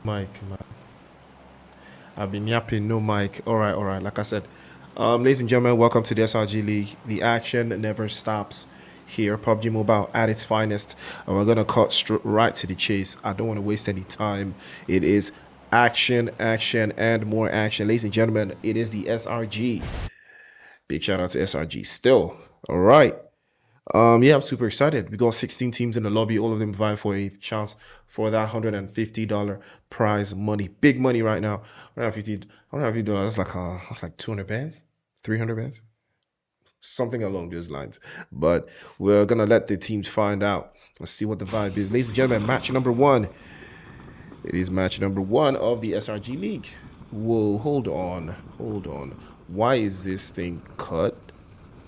Mic, man. I've been yapping, no mic. All right. Like I said, ladies and gentlemen, welcome to the SRG League. The action never stops here. PUBG Mobile at its finest. And we're gonna cut right to the chase. I don't want to waste any time. It is action, and more action, ladies and gentlemen. It is the SRG. Big shout out to SRG. Still, all right. Yeah, I'm super excited. We got 16 teams in the lobby, all of them vying for a chance for that $150 prize money. Big money right now. $150. That's like 200 bands, 300 bands, something along those lines. But we're gonna let the teams find out. Let's see what the vibe is, ladies and gentlemen. Match number one. It is match number one of the SRG League. Whoa, hold on. Why is this thing cut?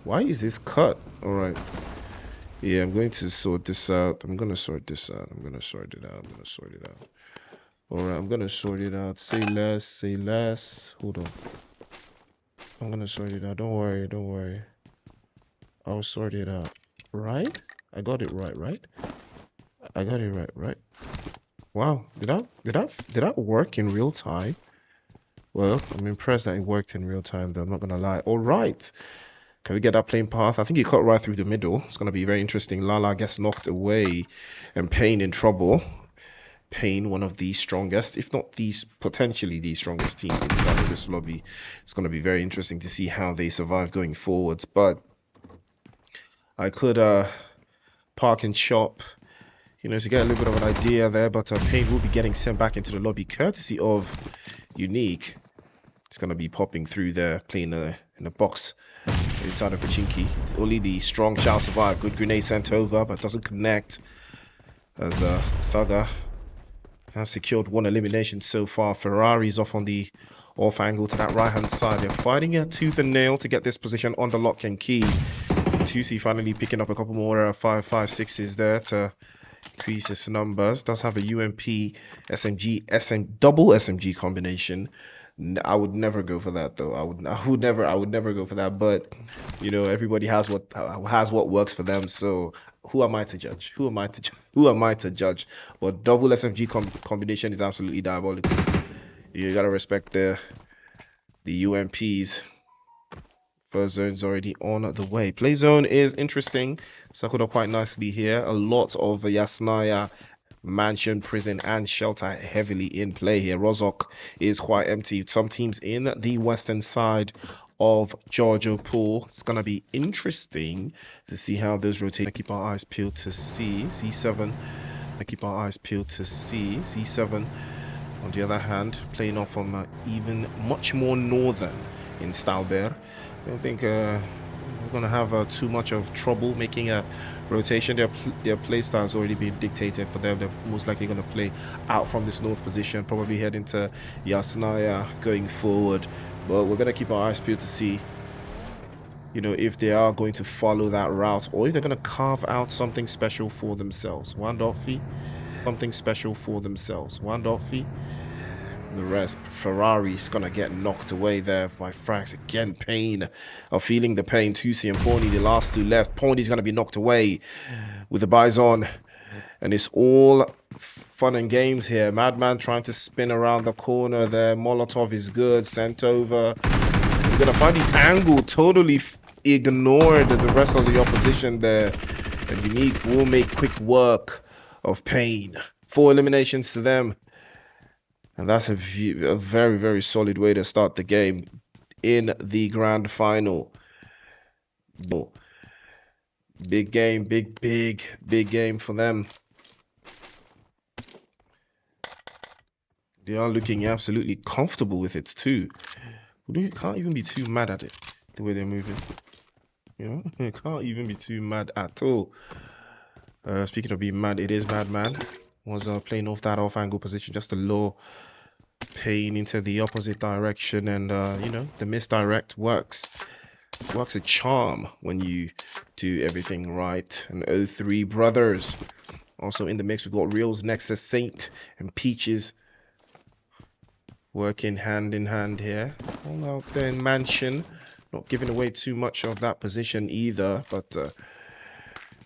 Why is this cut? All right. Yeah, I'm going to sort this out. I'm going to sort this out. I'm going to sort it out. All right, I'm going to sort it out. Say less. Hold on. I'm going to sort it out. Don't worry. I'll sort it out. Right? I got it right? I got it right? Wow. Did that work in real time? Well, I'm impressed that it worked in real time, though. I'm not going to lie. All right. Can we get that plane path? I think he cut right through the middle. It's going to be very interesting. 𝗦𝗟𝗢𝗧𝗦 gets knocked away and 𝗦𝗨 in trouble. 𝗨𝗨, one of the strongest, if not potentially the strongest team inside of this lobby. It's going to be very interesting to see how they survive going forwards. But I could park and shop, to get a little bit of an idea there. But 𝗨𝗨 will be getting sent back into the lobby courtesy of Uniq. It's going to be popping through there, playing in a box inside of Pachinki. Only the strong shall survive. Good grenade sent over, but doesn't connect. As 𝗦𝗟𝗢𝗧𝗦 has secured one elimination so far. Ferrari's off on the off angle to that right hand side. They're fighting a tooth and nail to get this position on the lock and key. 𝗬𝗧 finally picking up a couple more 5.56s there to increase his numbers. Does have a UMP double SMG combination. I would never go for that, though. I would never go for that. But everybody has what works for them. So who am I to judge? Who am I to judge? But double SMG combination is absolutely diabolical. You gotta respect the UMPs. First zone's already on the way. Play zone is interesting. Circled up quite nicely here. A lot of Yasnaya mansion, prison, and shelter heavily in play here. Rozhok is quite empty. Some teams in the western side of Georgia Pool. It's gonna be interesting to see how those rotate. Keep our eyes peeled to see C7. Keep our eyes peeled to see C7. On the other hand, playing off from even much more northern in Stalber. I don't think we're gonna have too much of trouble making a rotation. Their play style has already been dictated for them. They're most likely going to play out from this north position, probably head into Yasnaya going forward. But we're going to keep our eyes peeled to see, if they are going to follow that route or if they're going to carve out something special for themselves. 𝗦𝗏𝗢𝗧𝗦, something special for themselves. 𝗦𝗏𝗢𝗧𝗦. The rest, Ferrari's gonna get knocked away there by frags. Again, 𝗨𝗨 are feeling the pain. 𝗬𝗧 and 𝗦𝗨, the last two left. 𝗦𝗨's gonna be knocked away with the Bison, and it's all fun and games here. Madman trying to spin around the corner there. Molotov is good, sent over. We're gonna find the angle, totally ignored the rest of the opposition there. And Uniq will make quick work of 𝗨𝗨. 4 eliminations to them. And that's a very, very solid way to start the game in the grand final. Big game, big game for them. They are looking absolutely comfortable with it too. You can't even be too mad at it, the way they're moving. You can't even be too mad at all. Speaking of being mad, it is Madman. Was playing off that off angle position just to lure 𝗨𝗨 into the opposite direction, and the misdirect works a charm when you do everything right. And 𝗏3 brothers also in the mix. We've got Reels, Nexus, Saint, and Peaches working hand in hand here. All out there in mansion, not giving away too much of that position either, but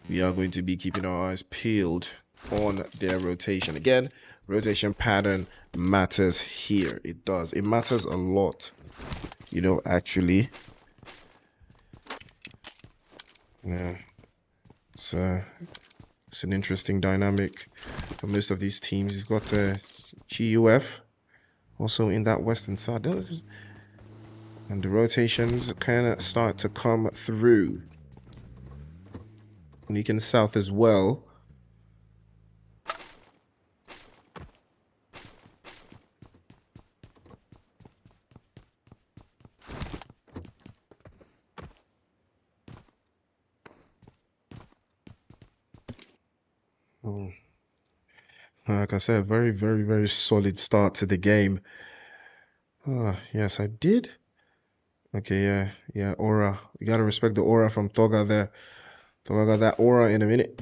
we are going to be keeping our eyes peeled on their rotation. Again, rotation pattern matters here. It does. It matters a lot, you know, actually. Yeah, it's an interesting dynamic for most of these teams. You've got GUF also in that western side. And the rotations kind of start to come through. Uniq in the south as well. Like I said, very, very, very solid start to the game. Yes, I did. Okay, yeah, aura. You gotta respect the aura from Toga there. Toga got that aura in a minute.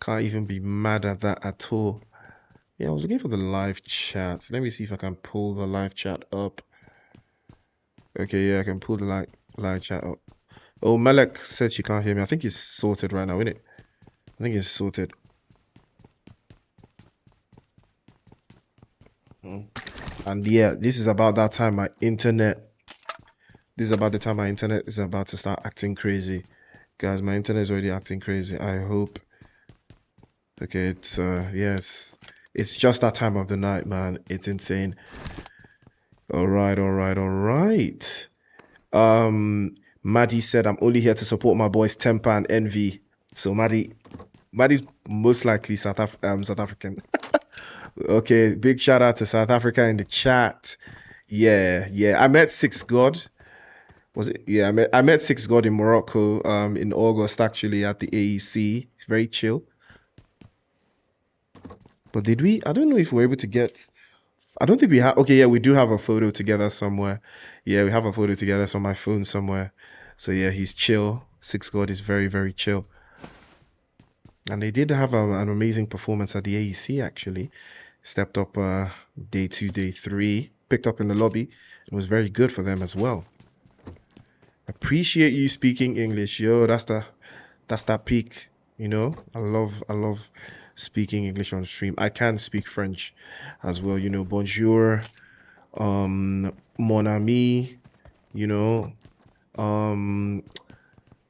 Can't even be mad at that at all. Yeah, I was looking for the live chat. Let me see if I can pull the live chat up. Okay, yeah, I can pull the live chat up. Oh, Malek said she can't hear me. I think he's sorted right now, isn't it? I think he's sorted. And yeah, this is about that time my internet. This is about the time my internet is about to start acting crazy. Guys, my internet is already acting crazy. I hope. Okay, it's yes. It's just that time of the night, man. It's insane. Alright. Maddie said I'm only here to support my boys Temper and Envy. So Maddie's most likely South African. Okay, big shout out to South Africa in the chat. Yeah. I met Six God. Was it? Yeah, I met Six God in Morocco in August actually at the AEC. It's very chill. But did we? I don't know if we're able to get. I don't think we have. Okay, yeah, we do have a photo together somewhere. Yeah, we have a photo together. It's on my phone somewhere. So yeah, he's chill. Six God is very, very chill. And they did have an amazing performance at the AEC actually. Stepped up day 2, day 3, picked up in the lobby. It was very good for them as well. Appreciate you speaking English, yo. That's that peak, you know. I love speaking English on stream. I can speak French as well, you know. Bonjour, mon ami, you know, bonne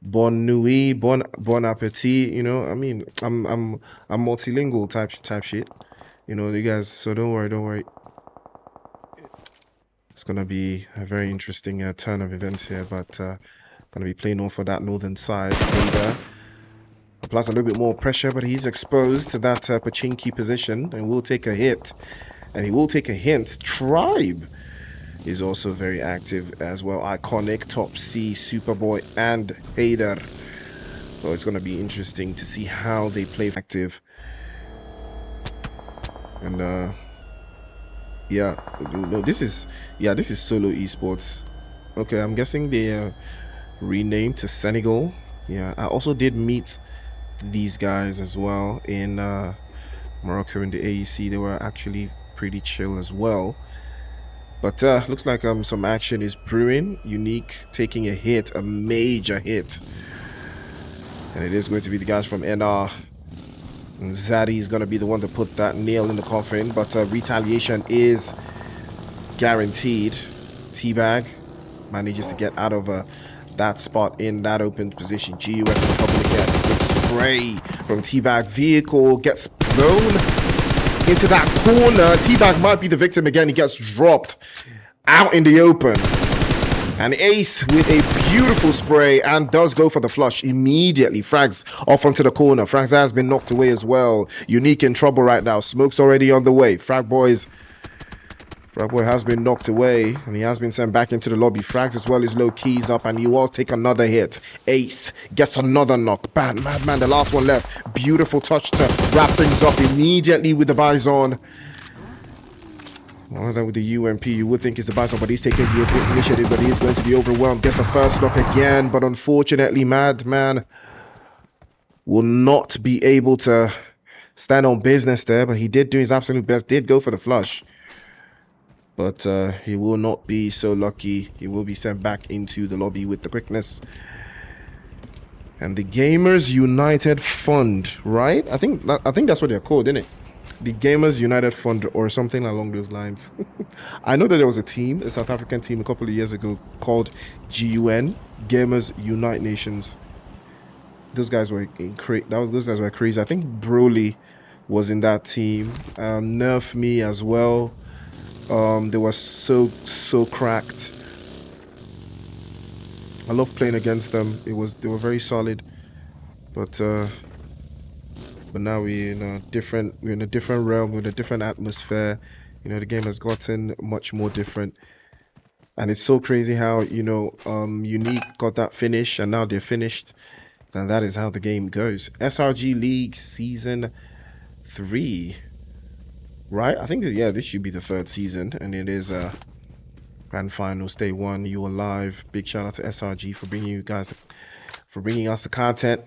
nuit, bon appetit, you know. I mean, I'm multilingual type shit, you know, you guys. So don't worry. It's gonna be a very interesting turn of events here, but gonna be playing on for that northern side. Vader applies a little bit more pressure, but he's exposed to that Pachinki position and will take a hit. And he will take a hint. Tribe is also very active as well. Iconic, Top C, Superboy, and Hader. So it's gonna be interesting to see how they play active. And yeah, no, this is solo esports. Okay, I'm guessing they renamed to Senegal. Yeah, I also did meet these guys as well in Morocco in the AEC. They were actually pretty chill as well. But looks like some action is brewing. Uniq taking a hit, a major hit, and it is going to be the guys from NR. And Zaddy is going to be the one to put that nail in the coffin, but retaliation is guaranteed. Teabag manages to get out of that spot in that open position. GUF in trouble again. Big spray from Teabag. Vehicle gets blown into that corner. Teabag might be the victim again. He gets dropped out in the open. And Ace with a beautiful spray and does go for the flush immediately. Frags off onto the corner. Frags has been knocked away as well. Uniq in trouble right now. Smoke's already on the way. Frag Boy has been knocked away and he has been sent back into the lobby. Frags as well is low keys up and he will take another hit. Ace gets another knock. Madman, the last one left. Beautiful touch to wrap things up immediately with the Bison. Other than with the UMP, you would think it's the Bison, but he's taking the initiative, but he is going to be overwhelmed. Gets the first knock again, but unfortunately, Madman will not be able to stand on business there, but he did do his absolute best, did go for the flush. But he will not be so lucky. He will be sent back into the lobby with the quickness. And the Gamers United Fund, right? I think that's what they're called, isn't it? The Gamers United Fund or something along those lines. I know that there was a team, a South African team, a couple of years ago called GUN, Gamers Unite Nations. Those guys were those guys were crazy. I think Broly was in that team. Nerf Me as well. They were so cracked. I love playing against them. They were very solid. But now we're in a different realm, we're in a different atmosphere. You know, the game has gotten much more different. And it's so crazy how, you know, Uniq got that finish and now they're finished. And that is how the game goes. SRG League Season 3. Right? I think, yeah, this should be the 3rd season. And it is Grand Finals, Day 1. You are live. Big shout out to SRG for bringing us the content.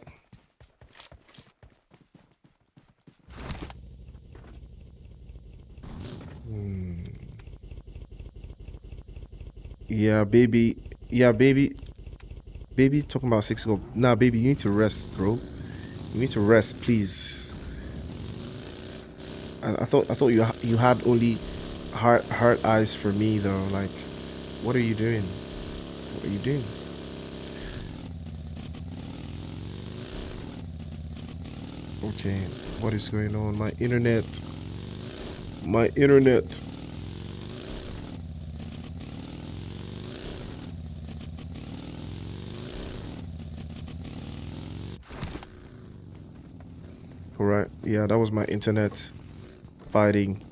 Yeah, baby. Yeah, baby. Baby talking about 6 goal. Nah, baby, you need to rest, bro. You need to rest, please. And I thought you had only heart eyes for me though. Like, what are you doing? What are you doing? Okay, what is going on? My internet. My internet. Alright, yeah, that was my internet fighting.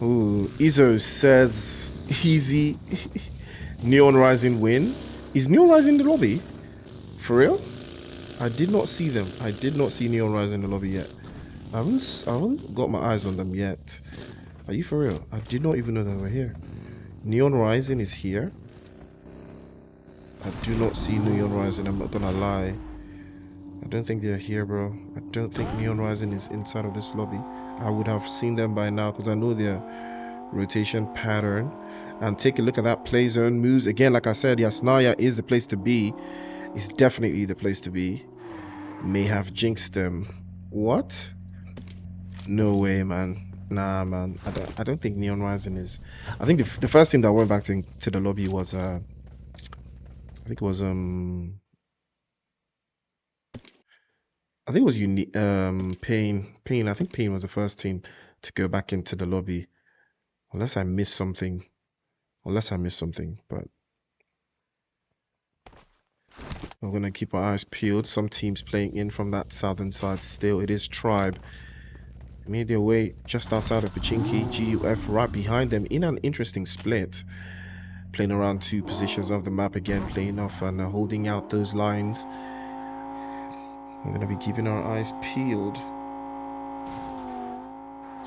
Ooh, Izzo says easy. Neon Rising win. Is Neon Rising in the lobby? For real? I did not see them. I did not see Neon Rising in the lobby yet. I haven't got my eyes on them yet. Are you for real? I did not even know they were here. Neon Rising is here. I do not see Neon Rising, I'm not gonna lie. I don't think they're here, bro. I don't think Neon Rising is inside of this lobby. I would have seen them by now because I know their rotation pattern. And take a look at that play zone moves. Again, like I said, Yasnaya is the place to be. It's definitely the place to be. May have jinxed them. What? No way, man. Nah, man. I don't think Neon Rising is. I think the first team that went back to the lobby was I think it was Unique Pain. I think Pain was the first team to go back into the lobby. Unless I missed something. But we're gonna keep our eyes peeled. Some teams playing in from that southern side still. It is Tribe. Made their way just outside of Pachinki. GUF right behind them in an interesting split. Playing around 2 positions of the map again, playing off and holding out those lines. We're going to be keeping our eyes peeled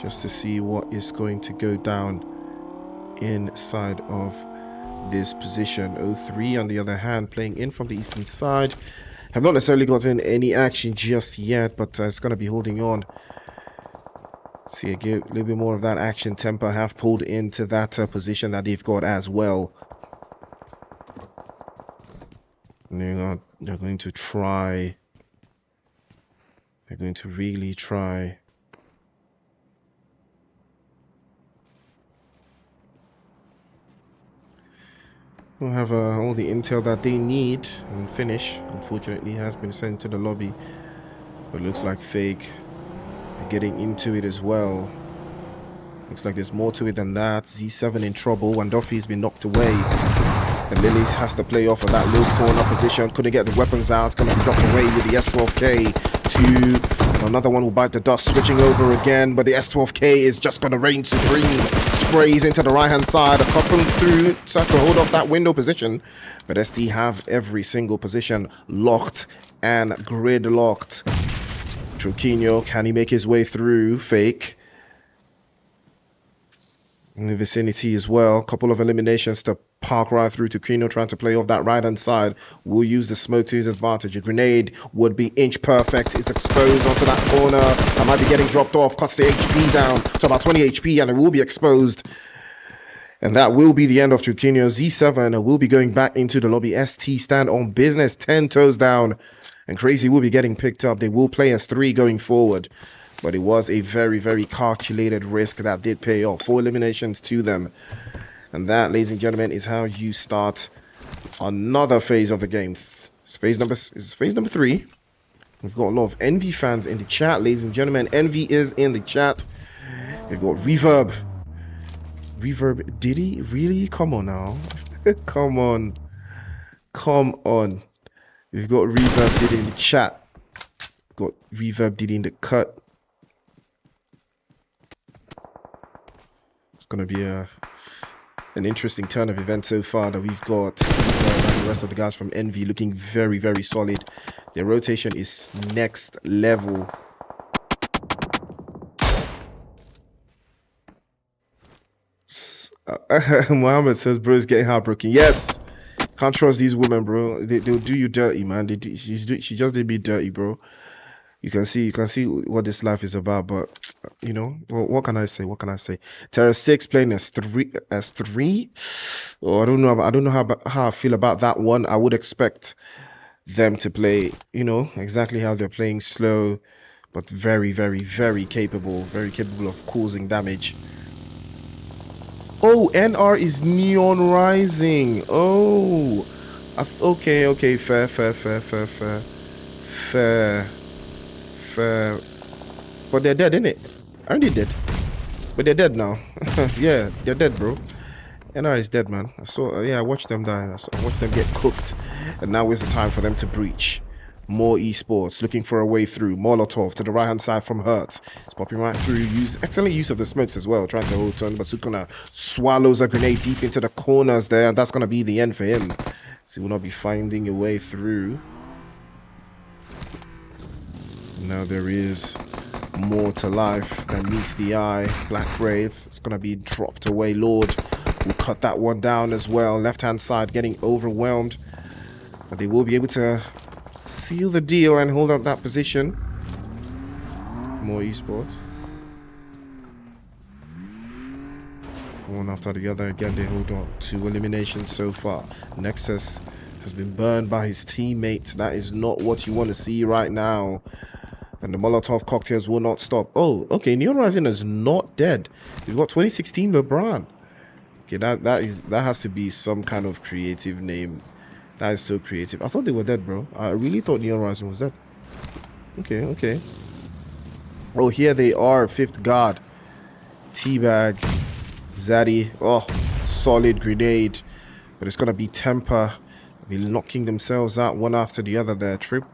just to see what is going to go down inside of this position. 03 on the other hand, playing in from the eastern side. Have not necessarily gotten any action just yet, but it's going to be holding on. See, a little bit more of that action tempo have pulled into that position that they've got as well. And they're going to try. They're going to really try. We'll have all the intel that they need and finish. Unfortunately, has been sent to the lobby. But it looks like Fake getting into it as well. Looks like there's more to it than that. Z7 in trouble. Wandofi's been knocked away. And Lilies has to play off of that low corner position. Couldn't get the weapons out. Gonna be dropped away with the S12K. To another one will bite the dust. Switching over again. But the S12K is just gonna reign supreme. Sprays into the right hand side. A couple through. So to hold off that window position. But SD have every single position locked and gridlocked. Truquinho, can he make his way through? Fake in the vicinity as well. Couple of eliminations to park right through. Truquinho trying to play off that right hand side. Will use the smoke to his advantage. A grenade would be inch perfect. It's exposed onto that corner. That might be getting dropped off. Cuts the HP down to about 20 HP and it will be exposed. And that will be the end of Trukino. Z7 will be going back into the lobby. ST stand on business, 10 toes down. And Crazy will be getting picked up. They will play as 3 going forward. But it was a very, very calculated risk that did pay off. 4 eliminations to them. And that, ladies and gentlemen, is how you start another phase of the game. Phase number 3. We've got a lot of Envy fans in the chat, ladies and gentlemen. Envy is in the chat. We've got Reverb. Reverb, did he? Really? Come on now. Come on. Come on. We've got Reverb did in the chat. Got Reverb did in the cut. It's gonna be an interesting turn of events so far that we've got Reverb and the rest of the guys from Envy looking very, very solid. Their rotation is next level. Mohammed says, bro, is getting heartbroken. Yes, can't trust these women, bro. They'll do you dirty, man. She just did me dirty, bro. You can see what this life is about. But you know, well, what can I say? What can I say? TerrorSix playing as three. Oh, I don't know how I feel about that one. I would expect them to play, you know, exactly how they're playing, slow, but very, very, very capable of causing damage. Oh, NR is Neon Rising. Oh, okay, fair. But they're dead, innit? Aren't they dead? But they're dead now. Yeah, they're dead, bro. NR is dead, man. I watched them die. I watched them get cooked. And now is the time for them to breach. More Esports looking for a way through. Molotov to the right hand side from Hertz. It's popping right through. Excellent use of the smokes as well. Trying to hold turn, but Sukuna swallows a grenade deep into the corners there, and that's going to be the end for him. So he will not be finding a way through. Now there is more to life than meets the eye. Black Brave. It's going to be dropped away. Lord will cut that one down as well. Left hand side getting overwhelmed. But they will be able to seal the deal and hold up that position. More Esports. One after the other. Again, they hold on. 2 eliminations so far. Nexus has been burned by his teammates. That is not what you want to see right now. And the Molotov cocktails will not stop. Oh, okay. Neon Rising is not dead. We've got 2016 LeBron. Okay, that has to be some kind of creative name. That is so creative. I thought they were dead, bro. I really thought Neon Rising was dead. Okay. Oh, here they are. 5th guard. Teabag. Zaddy. Oh, solid grenade. But it's going to be Temper. They'll be knocking themselves out one after the other there. Trip.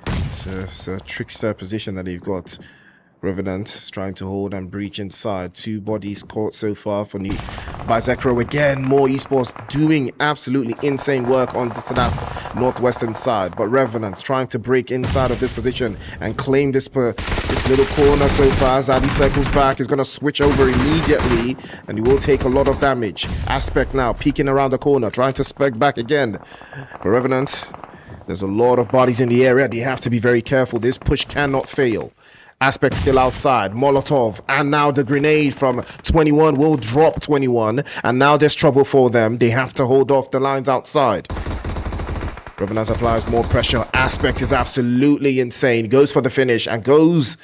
It's a trickster position that they've got. Revenants trying to hold and breach inside. 2 bodies caught so far for by Zekro again. More Esports doing absolutely insane work on that northwestern side. But Revenants trying to break inside of this position and claim this little corner so far. Zaddy circles back. Is going to switch over immediately. And he will take a lot of damage. Aspect now peeking around the corner. Trying to spec back again. But Revenant, there's a lot of bodies in the area. They have to be very careful. This push cannot fail. Aspect still outside. Molotov. And now the grenade from 21 will drop 21. And now there's trouble for them. They have to hold off the lines outside. Revenants applies more pressure. Aspect is absolutely insane. Goes for the finish and goes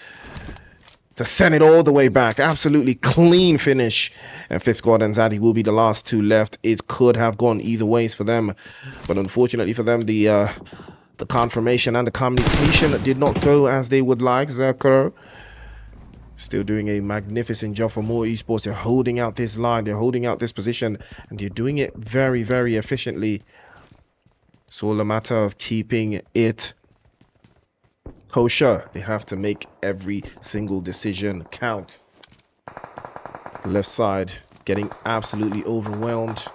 to send it all the way back. Absolutely clean finish. And 5th guard and Zaddy will be the last 2 left. It could have gone either ways for them. But unfortunately for them, the confirmation and the communication did not go as they would like. Zerker still doing a magnificent job for more Esports. They're holding out this line. They're holding out this position. And they're doing it very, very efficiently. It's all a matter of keeping it kosher. They have to make every single decision count. The left side getting absolutely overwhelmed.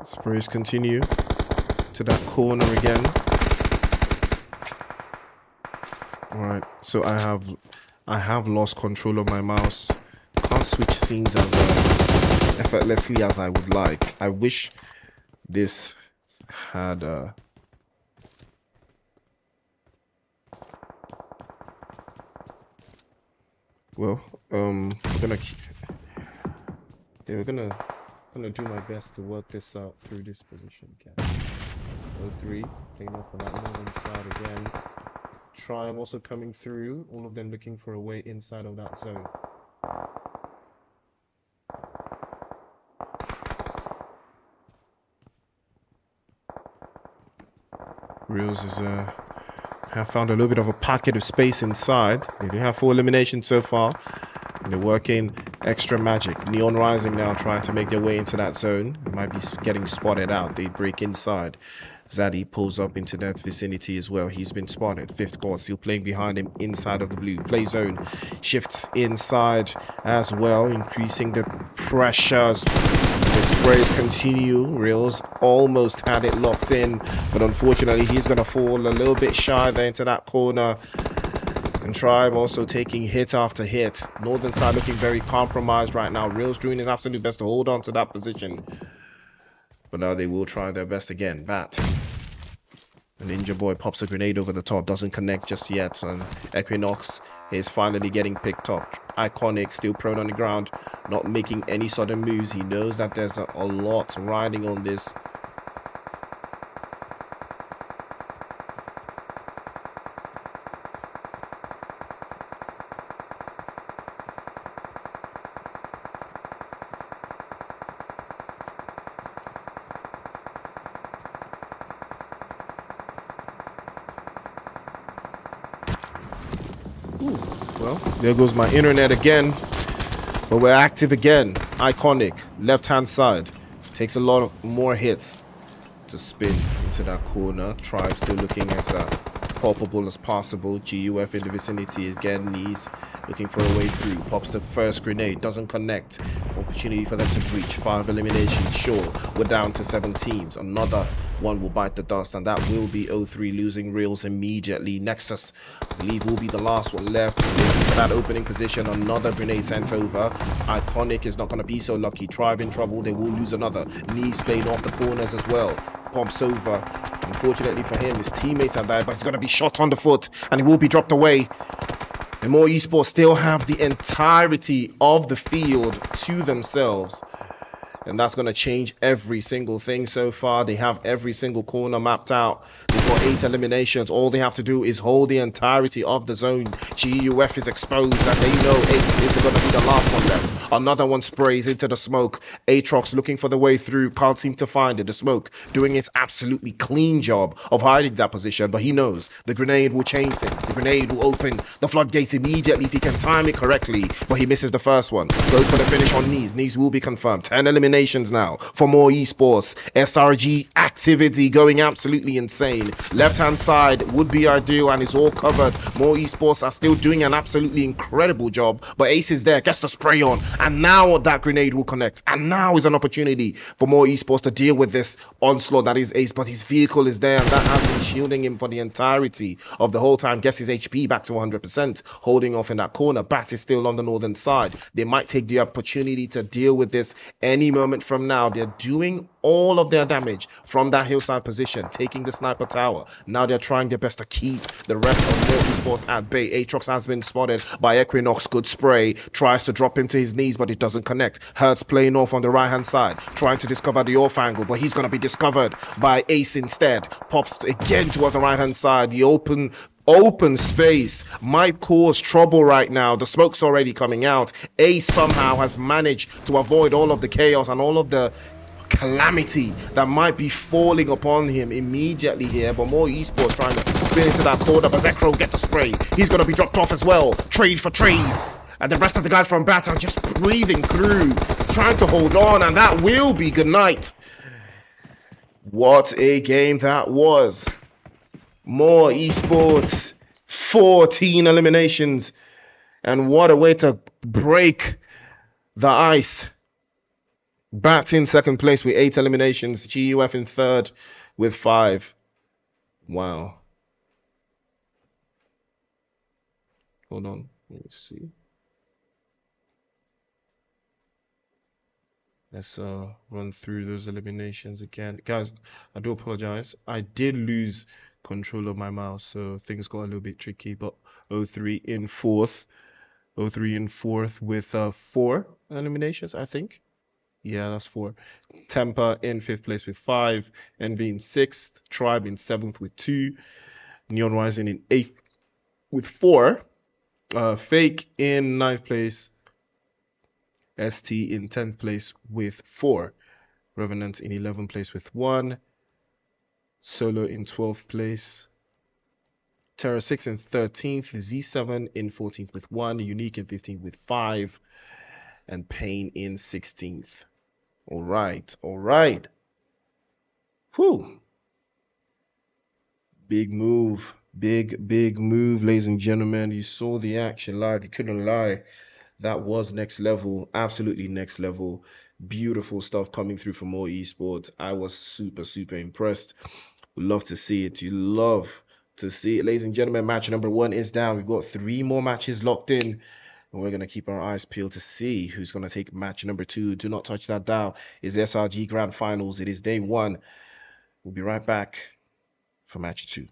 Sprays continue to that corner again. Alright, so I have lost control of my mouse. Can't switch scenes as effortlessly as I would like. I wish this had well, we're gonna do my best to work this out through this position. Okay. 0-3, playing off on that northern side again. Tribe also coming through, all of them looking for a way inside of that zone. Reels is have found a little bit of a pocket of space inside. They do have 4 eliminations so far. And they're working extra magic. Neon Rising now trying to make their way into that zone. They might be getting spotted out. They break inside. Zaddy pulls up into that vicinity as well. He's been spotted. Fifth court still playing behind him inside of the blue. Play zone shifts inside as well, increasing the pressures. The sprays continue. Reels almost had it locked in, but unfortunately he's going to fall a little bit shy there into that corner. And Tribe also taking hit after hit. Northern side looking very compromised right now. Reels doing his absolute best to hold on to that position. But now they will try their best again. Bat. And Ninja Boy pops a grenade over the top. Doesn't connect just yet. And Equinox is finally getting picked up. Iconic still prone on the ground. Not making any sudden moves. He knows that there's a lot riding on this. Ooh, well, there goes my internet again. But we're active again. Iconic, left-hand side. Takes a lot of more hits to spin into that corner. Tribe still looking as palpable as possible. GUF in the vicinity again. Knees looking for a way through. Pops the first grenade. Doesn't connect. Opportunity for them to breach. 5 eliminations. Sure, we're down to 7 teams. Another one will bite the dust, and that will be 0-3 losing Reels immediately. Nexus, I believe, will be the last one left. For that opening position, another grenade sent over. Iconic is not going to be so lucky. Tribe in trouble. They will lose another. Knees playing off the corners as well. Bumps over. Unfortunately for him, his teammates have died, but he's going to be shot on the foot, and he will be dropped away. And more Esports still have the entirety of the field to themselves. And that's going to change every single thing so far. They have every single corner mapped out. They've got 8 eliminations. All they have to do is hold the entirety of the zone. GUF is exposed, and they know Ace is going to be the last one left. Another one sprays into the smoke. Aatrox looking for the way through. Can't seem to find it. The smoke doing its absolutely clean job of hiding that position. But he knows the grenade will change things. The grenade will open the floodgates immediately if he can time it correctly. But he misses the first one. Goes for the finish on Knees. Knees will be confirmed. 10 eliminations now for more Esports. SRG activity going absolutely insane. Left hand side would be ideal, and it's all covered. More Esports are still doing an absolutely incredible job, but Ace is there, gets the spray on, and now that grenade will connect, and now is an opportunity for more Esports to deal with this onslaught that is Ace. But his vehicle is there, and that has been shielding him for the entirety of the whole time. Gets his HP back to 100%, holding off in that corner. Bat is still on the northern side. They might take the opportunity to deal with this any moment from now. They're doing all of their damage from that hillside position, taking the sniper tower. Now they're trying their best to keep the rest of more Esports at bay. Aatrox has been spotted by Equinox. Good spray. Tries to drop him to his knees, but it doesn't connect. Hertz playing off on the right hand side, trying to discover the off angle, but he's going to be discovered by Ace instead. Pops again towards the right hand side. The open space might cause trouble right now. The smoke's already coming out. Ace somehow has managed to avoid all of the chaos and all of the calamity that might be falling upon him immediately here. But more Esports trying to spin into that corner, but Zekro get the spray. He's going to be dropped off as well. Trade for trade. And the rest of the guys from Bat are just breathing through, trying to hold on, and that will be good night. What a game that was. More Esports, 14 eliminations, and what a way to break the ice. Bat in second place with 8 eliminations, GUF in third with 5. Wow. Hold on, let me see. Let's run through those eliminations again. Guys, I do apologize. I did lose control of my mouse, so things got a little bit tricky, but 0-3 in fourth. 0-3 in fourth with 4 eliminations, I think. Yeah, that's 4. Temper in 5th place with 5. Envy in 6th. Tribe in 7th with 2. Neon Rising in 8th with 4. Fake in 9th place. ST in 10th place with 4. Revenant in 11th place with 1. Solo in 12th place. TerrorSix in 13th. Z7 in 14th with 1. Uniq in 15th with 5. And Pain in 16th. All right. Whew. Big move. Big move, ladies and gentlemen. You saw the action live. You couldn't lie. That was next level. Absolutely next level. Beautiful stuff coming through from more esports. I was super impressed. Would love to see it. You love to see it. Ladies and gentlemen, match number 1 is down. We've got 3 more matches locked in. And we're going to keep our eyes peeled to see who's going to take match number 2. Do not touch that dial. It's SRG Grand Finals. It is day 1. We'll be right back for match 2.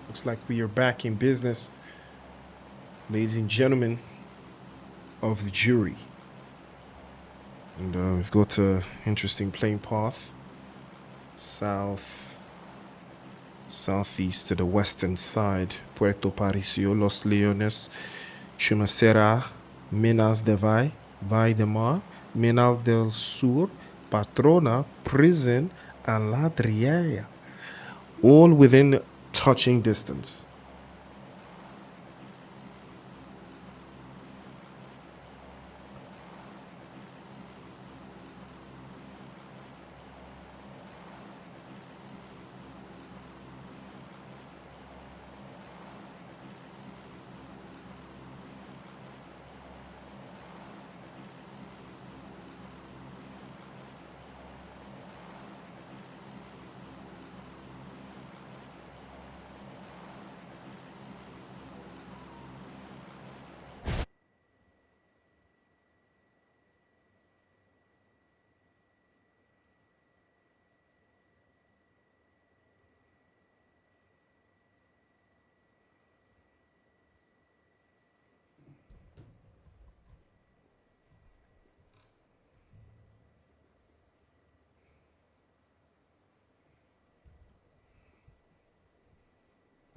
Looks like we are back in business, ladies and gentlemen of the jury. And we've got an interesting playing path. Southeast to the western side. Puerto Parisio, Los Leones, 𝗦𝗟𝗢𝗧𝗦, Minas de Valle de Mar, Minas del Sur, Patrona, Prison, and La Driella. All within touching distance.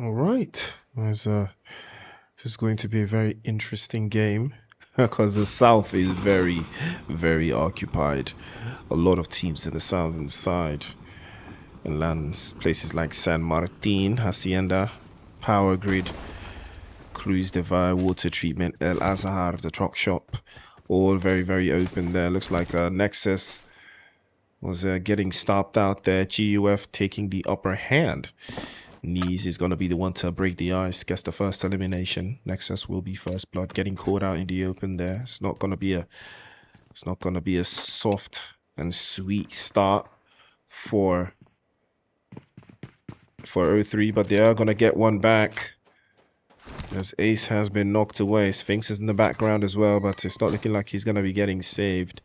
All right. This is going to be a very interesting game because the south is very, very occupied. A lot of teams in the southern side and lands places like San Martin, Hacienda, Power Grid, Cruz de Valle, Water Treatment, El Azahar, the truck shop, all very, very open there. Looks like Nexus was getting stopped out there. GUF taking the upper hand. 𝗦𝗟𝗢𝗧𝗦 is going to be the one to break the ice, gets the first elimination. Nexus will be first blood, getting caught out in the open there. It's not going to be a soft and sweet start for 𝗦𝗟𝗢𝗧𝗦, but they are going to get one back as Ace has been knocked away. Sphinx is in the background as well, but it's not looking like he's going to be getting saved.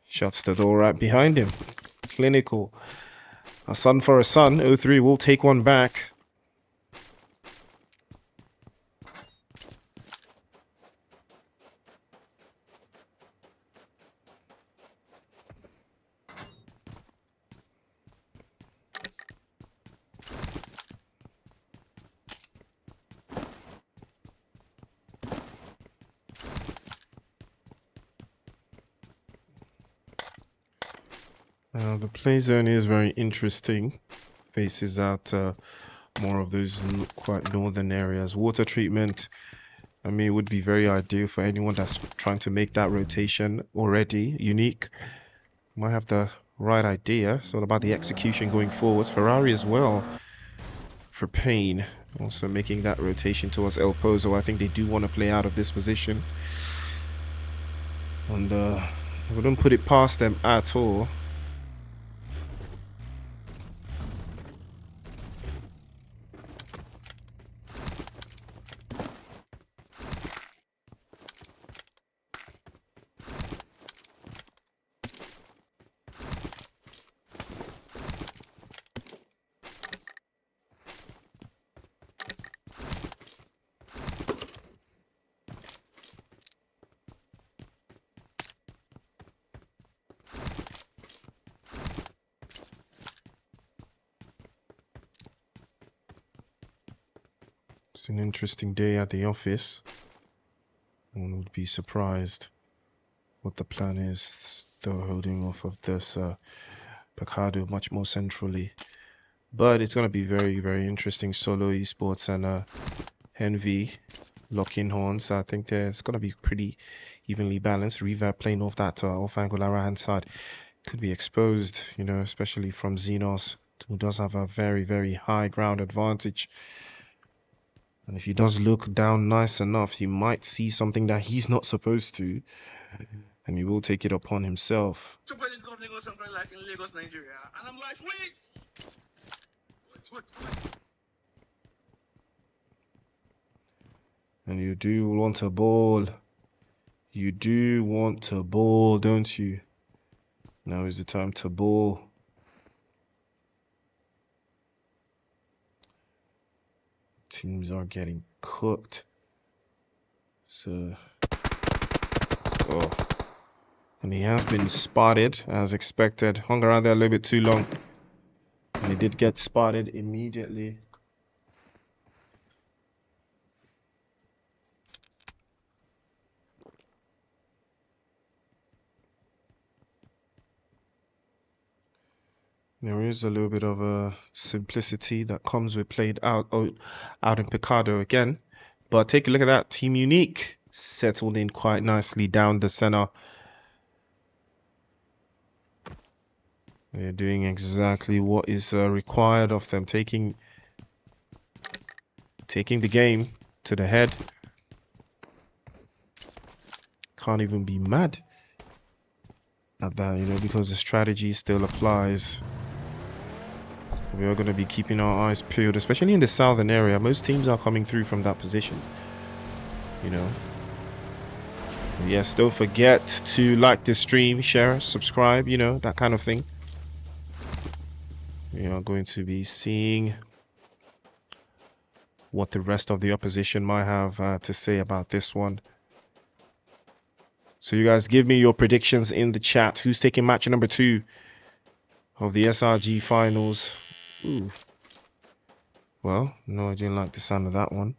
Shuts the door right behind him. Clinical. A son for a son. 𝗦𝗟𝗢𝗧𝗦 will take one back. The play zone is very interesting. Faces out more of those quite northern areas. Water treatment, I mean, it would be very ideal for anyone that's trying to make that rotation already. Uniq might have the right idea. It's all about the execution going forwards. Ferrari as well for Pain, also making that rotation towards El Pozo. I think they do want to play out of this position, and I wouldn't put it past them at all. It's an interesting day at the office. One would be surprised what the plan is. Still holding off of this Picado much more centrally. But it's going to be very, very interesting. Solo Esports and UENVY lock-in horns. I think it's going to be pretty evenly balanced. Reverb playing off that off angle right hand side could be exposed, you know, especially from Xenos, who does have a very, very high ground advantage. And if he does look down nice enough, he might see something that he's not supposed to, and he will take it upon himself. Lagos, Nigeria. And I'm like, wait! What? And you do want a ball. You do want to ball, don't you? Now is the time to ball. teams are getting cooked. So, oh, and he has been spotted as expected. Hung around there a little bit too long, and he did get spotted immediately. There is a little bit of a simplicity that comes with played out in Picado again. But take a look at that. Team Uniq settled in quite nicely down the center. They're doing exactly what is required of them, taking the game to the head. Can't even be mad at that, you know, because the strategy still applies. We are going to be keeping our eyes peeled, especially in the southern area. Most teams are coming through from that position, you know. Yes, don't forget to like the stream, share, subscribe, you know, that kind of thing. We are going to be seeing what the rest of the opposition might have to say about this one. So you guys give me your predictions in the chat. Who's taking match number 2 of the SRG Finals? Ooh. Well, no, I didn't like the sound of that one.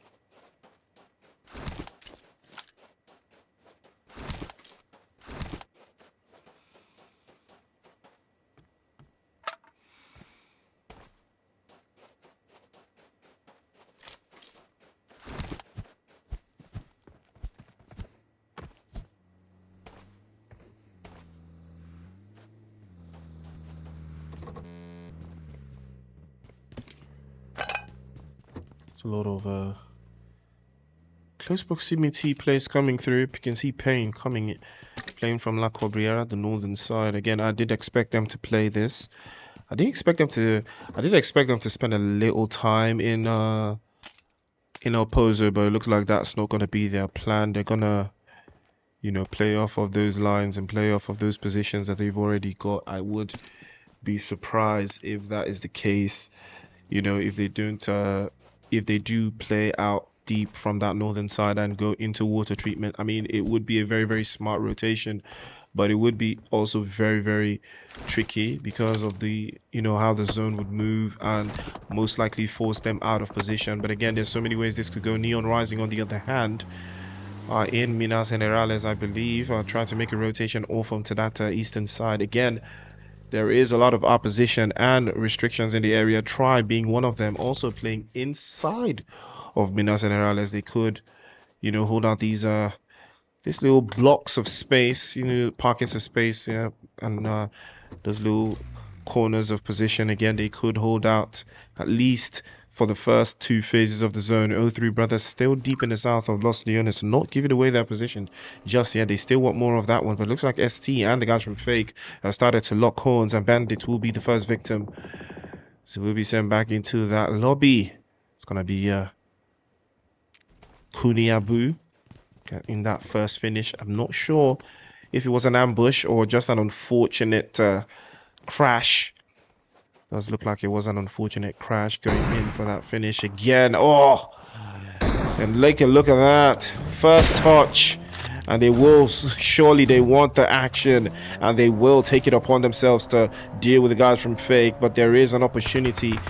A lot of close proximity plays coming through. You can see Payne playing from 𝗦𝗟𝗢𝗧𝗦, the northern side. Again, I did expect them to play this. I did expect them to spend a little time in Opozo, but it looks like that's not gonna be their plan. They're gonna, you know, play off of those lines and play off of those positions that they've already got. I would be surprised if that is the case. You know, if they don't if they do play out deep from that northern side and go into water treatment, I mean, it would be a very, very smart rotation, but it would be also very, very tricky because of the, you know, how the zone would move and most likely force them out of position. But again, there's so many ways this could go. Neon Rising, on the other hand, in 𝗦𝗟𝗢𝗧𝗦, I believe, trying to make a rotation off onto that eastern side. Again, there is a lot of opposition and restrictions in the area. Try being one of them, also playing inside of 𝗦𝗟𝗢𝗧𝗦. They could, you know, hold out these little blocks of space, you know, pockets of space, yeah, and those little corners of position. Again, they could hold out at least for the first 2 phases of the zone. O3 Brothers still deep in the south of Los Leones, not giving away their position just yet. They still want more of that one, but it looks like ST and the guys from Fake have started to lock horns, and Bandit will be the first victim. So we'll be sent back into that lobby. It's gonna be 𝗦𝗟𝗢𝗧𝗦 in that first finish. I'm not sure if it was an ambush or just an unfortunate crash. Does look like it was an unfortunate crash going in for that finish again. Oh, and look at that first touch, and they will surely, they want the action and they will take it upon themselves to deal with the guys from Fake. But there is an opportunity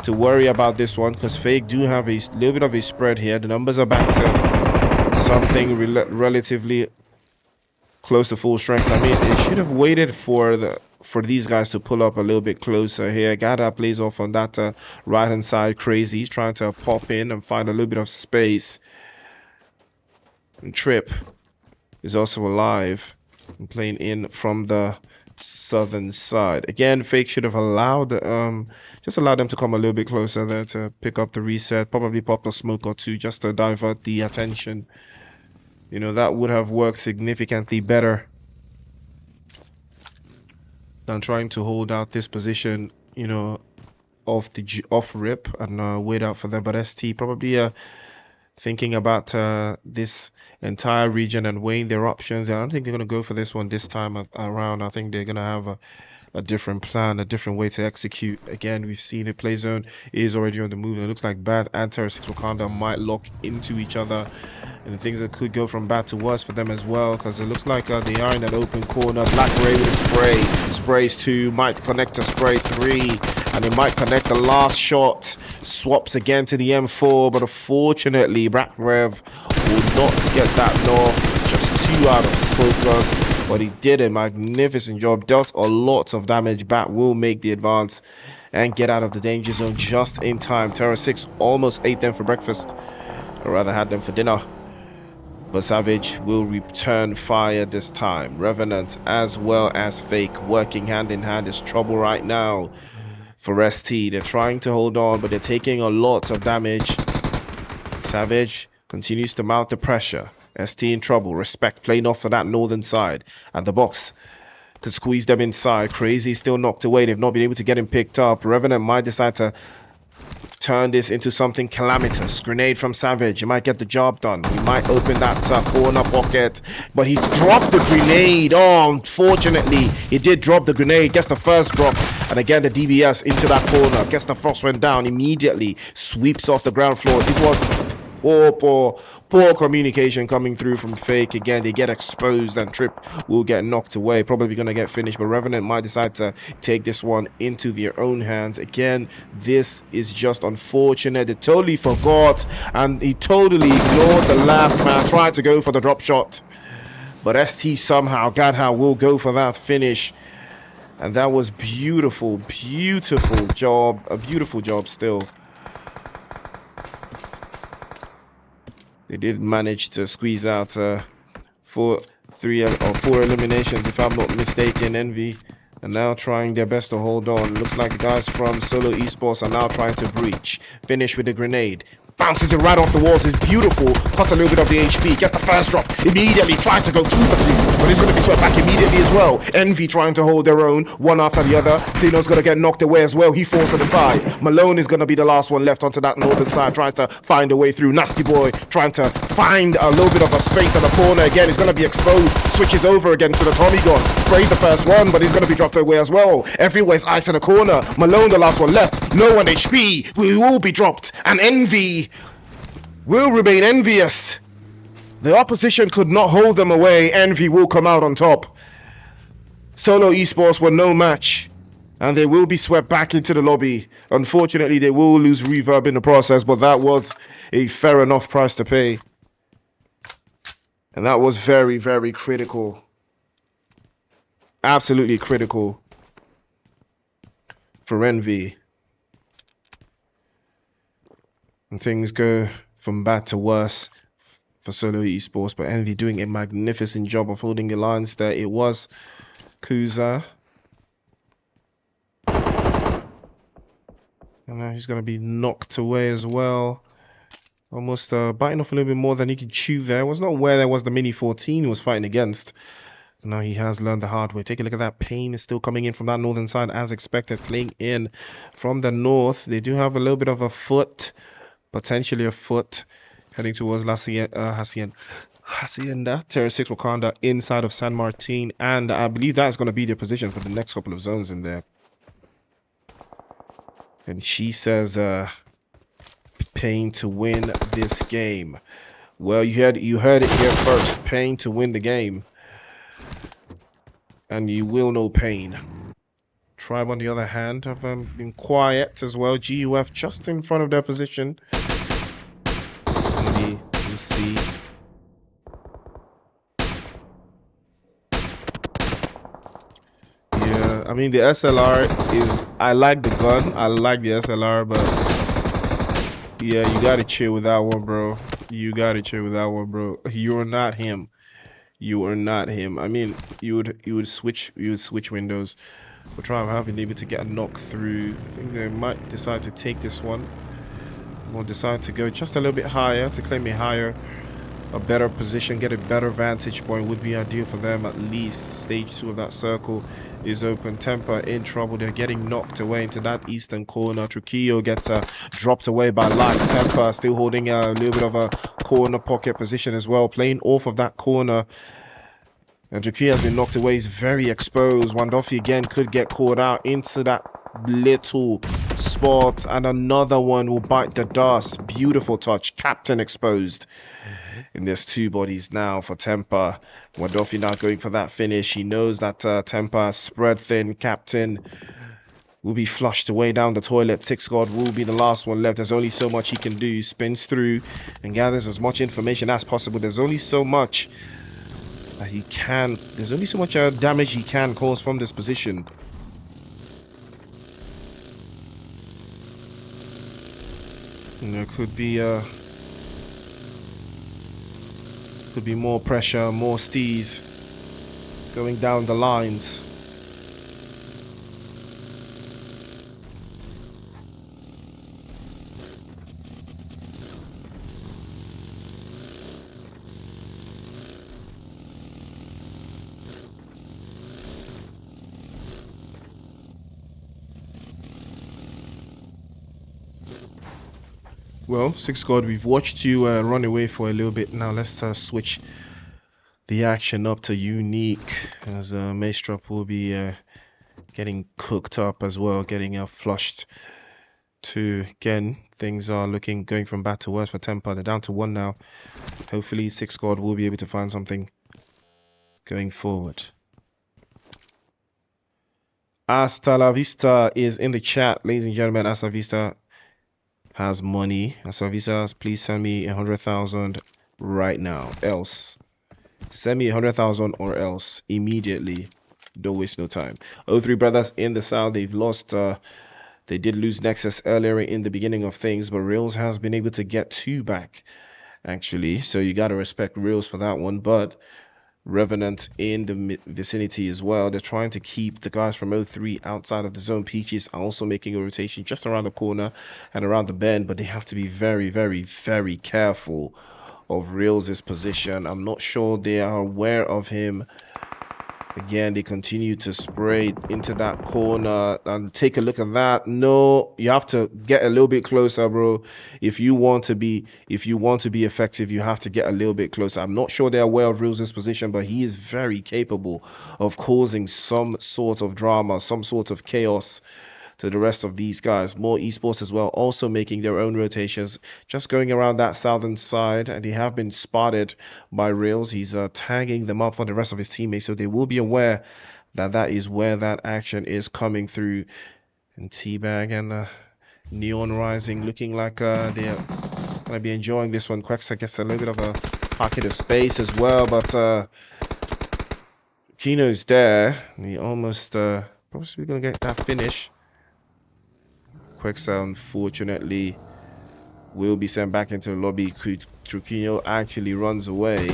to worry about this one because Fake do have a little bit of a spread here. The numbers are back to something relatively close to full strength. I mean, it should have waited for these guys to pull up a little bit closer here. Gada plays off on that right hand side. Crazy, he's trying to pop in and find a little bit of space. And Trip is also alive and playing in from the southern side. Again, Fake should have allowed just allowed them to come a little bit closer there to pick up the reset. Probably popped a smoke or two just to divert the attention. You know, that would have worked significantly better than trying to hold out this position, you know, off rip and wait out for them. But ST probably thinking about this entire region and weighing their options. I don't think they're going to go for this one this time around. I think they're going to have a different plan, a different way to execute. Again, we've seen it. Play zone is already on the move, and it looks like Bad and TerrorSix Wakanda might lock into each other, and things that could go from bad to worse for them as well, because it looks like they are in that open corner. Black Ray with a spray, sprays 2, might connect to spray 3, and it might connect the last shot. Swaps again to the M4, but unfortunately Black Rev will not get that knock. Just 2 out of focus. But he did a magnificent job, dealt a lot of damage. Bat will make the advance and get out of the danger zone just in time. TerrorSix almost ate them for breakfast, or rather had them for dinner. But Savage will return fire this time. Revenant as well as Fake working hand in hand is trouble right now for ST. They're trying to hold on, but they're taking a lot of damage. Savage continues to mount the pressure. ST in trouble. Respect playing off for that northern side. And the box could squeeze them inside. Crazy still knocked away. They've not been able to get him picked up. Revenant might decide to turn this into something calamitous. Grenade from Savage. He might get the job done. He might open that corner pocket. But he's dropped the grenade. Oh, unfortunately, he did drop the grenade. Gets the first drop. And again, the DBS into that corner. Gets the frost went down immediately. Sweeps off the ground floor. It was poor communication coming through from Fake. Again, they get exposed and Trip will get knocked away. Probably going to get finished, but Revenant might decide to take this one into their own hands. Again, this is just unfortunate. They totally forgot, and he totally ignored the last man. Tried to go for the drop shot, but ST somehow, Gadha will go for that finish. And that was beautiful, beautiful job. A beautiful job still. They did manage to squeeze out 4 eliminations, if I'm not mistaken. Envy are now trying their best to hold on. Looks like the guys from Solo Esports are now trying to breach. Finish with the grenade. Bounces it right off the walls. It's beautiful. Cuts a little bit of the HP. Gets the first drop. Immediately tries to go 2 for 3. But he's going to be swept back immediately as well. Envy trying to hold their own. One after the other. Xeno's going to get knocked away as well. He falls to the side. Malone is going to be the last one left onto that northern side. Tries to find a way through. Nasty Boy trying to find a little bit of a space in the corner. Again, he's going to be exposed. Switches over again to the Tommy gun. Sprays the first one, but he's going to be dropped away as well. Everywhere's ice in the corner. Malone, the last one left. No one HP. We will be dropped. And Envy will remain envious. The opposition could not hold them away. Envy will come out on top. Solo Esports were no match, and they will be swept back into the lobby. Unfortunately, they will lose reverb in the process, but that was a fair enough price to pay. And that was very, very critical. Absolutely critical for Envy. And things go from bad to worse for Solo Esports, but Envy doing a magnificent job of holding the lines there. It was 𝗦𝗟𝗢𝗧𝗦. And now he's going to be knocked away as well. Almost biting off a little bit more than he could chew there. It was not where there was the Mini 14 he was fighting against. Now he has learned the hard way. Take a look at that. Pain is still coming in from that northern side as expected. Playing in from the north. They do have a little bit of a foot. Potentially a foot heading towards 𝗦𝗟𝗢𝗧𝗦. TerrorSix Wakanda inside of San Martin, and I believe that's going to be their position for the next couple of zones in there. And she says Pain to win this game. Well, you heard it here first. Pain to win the game, and you will know Pain. Tribe, on the other hand, have been quiet as well. GUF just in front of their position. You see. Yeah, I mean, the SLR is... I like the gun. I like the SLR, but... yeah, you gotta chill with that one, bro. You gotta chill with that one, bro. You're not him. You are not him. I mean, you would switch windows. But Tribe have been able to get a knock through. I think they might decide to take this one. Or decide to go just a little bit higher to claim a better position, get a better vantage point would be ideal for them. At least stage 2 of that circle is open. Temper in trouble. They're getting knocked away into that eastern corner. Trujillo gets dropped away by Light. Temper still holding a little bit of a corner pocket position as well, playing off of that corner. And Juki has been knocked away. He's very exposed. 𝗦𝗟𝗢𝗧𝗦 again could get caught out into that little spot. And another one will bite the dust. Beautiful touch. Captain exposed. And there's two bodies now for Temper. 𝗦𝗟𝗢𝗧𝗦 now going for that finish. He knows that Temper spread thin. Captain will be flushed away down the toilet. 𝗦𝗟𝗢𝗧𝗦 will be the last one left. There's only so much he can do. Spins through and gathers as much information as possible. There's only so much that he can. There's only so much damage he can cause from this position. And there could be more pressure, more stees going down the lines. Well, 𝗦𝗟𝗧𝗦, we've watched you run away for a little bit. Now let's switch the action up to Uniq, as 𝗦𝗟𝗢𝗧𝗦 will be getting cooked up as well, getting flushed too. Again, things are going from bad to worse for Temper. They're down to 1 now. Hopefully 𝗦𝗟𝗧𝗦 will be able to find something going forward. Hasta la vista is in the chat, ladies and gentlemen. Hasta la vista has money. Hasta la vista, please send me 100,000 right now. Else, send me 100,000 or else immediately. Don't waste no time. 03 brothers in the south, they've lost. They did lose Nexus earlier in the beginning of things, but Reels has been able to get 2 back, actually. So you gotta respect Reels for that one. But Revenant in the vicinity as well. They're trying to keep the guys from 03 outside of the zone. Peaches are also making a rotation just around the corner and around the bend, but they have to be very, very, very careful of Reels' position. I'm not sure they are aware of him. Again, they continue to spray into that corner, and take a look at that. No, you have to get a little bit closer, bro. If you want to be effective, you have to get a little bit closer. I'm not sure they're aware of Reels' position, but he is very capable of causing some sort of drama, some sort of chaos to the rest of these guys. More Esports as well, also making their own rotations, just going around that southern side, and they have been spotted by Reels. He's tagging them up for the rest of his teammates, so they will be aware that that is where that action is coming through. And Teabag and the Neon Rising looking like they're gonna be enjoying this one. 𝗦𝗟𝗧𝗦 gets a little bit of a pocket of space as well, but Kino's there. He almost probably gonna get that finish. 𝗦𝗟𝗧𝗦 unfortunately will be sent back into the lobby. Trujillo actually runs away.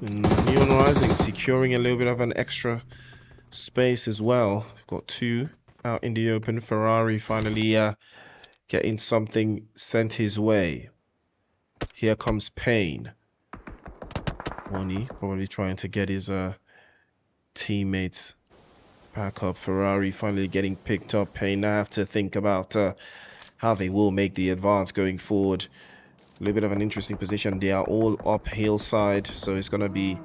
Neon Rising securing a little bit of an extra space as well. We've got 2 out in the open. Ferrari finally getting something sent his way. Here comes Payne. 𝗦𝗟𝗢𝗧𝗦 probably trying to get his teammates back up. Ferrari finally getting picked up. Payne now have to think about how they will make the advance going forward. A little bit of an interesting position. They are all uphill side, so it's gonna be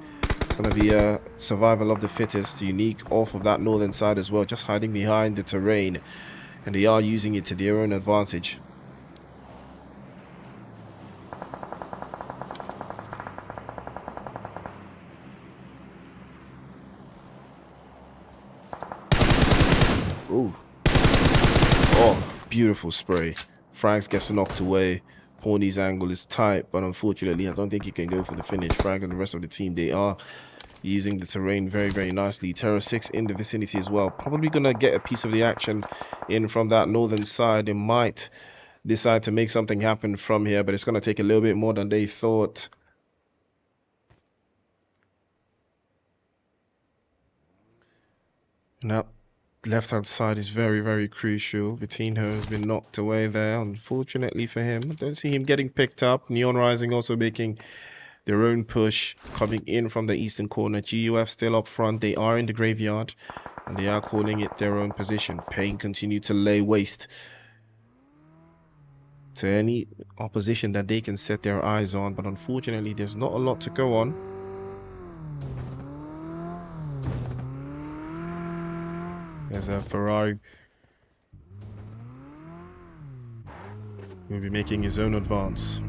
a survival of the fittest. Uniq off of that northern side as well, just hiding behind the terrain, and they are using it to their own advantage. Ooh. Oh, beautiful spray. Franks gets knocked away. Pony's angle is tight, but unfortunately I don't think he can go for the finish. Frank and the rest of the team, they are using the terrain very, very nicely. TerrorSix in the vicinity as well. Probably gonna get a piece of the action in from that northern side. They might decide to make something happen from here, but it's gonna take a little bit more than they thought. Now, left hand side is very, very crucial. Vitinho has been knocked away there, unfortunately for him. I don't see him getting picked up. Neon Rising also making their own push, coming in from the eastern corner. GUF still up front. They are in the graveyard, and they are calling it their own position. Payne continued to lay waste to any opposition that they can set their eyes on, but unfortunately there's not a lot to go on. There's a Ferrari will be making his own advance.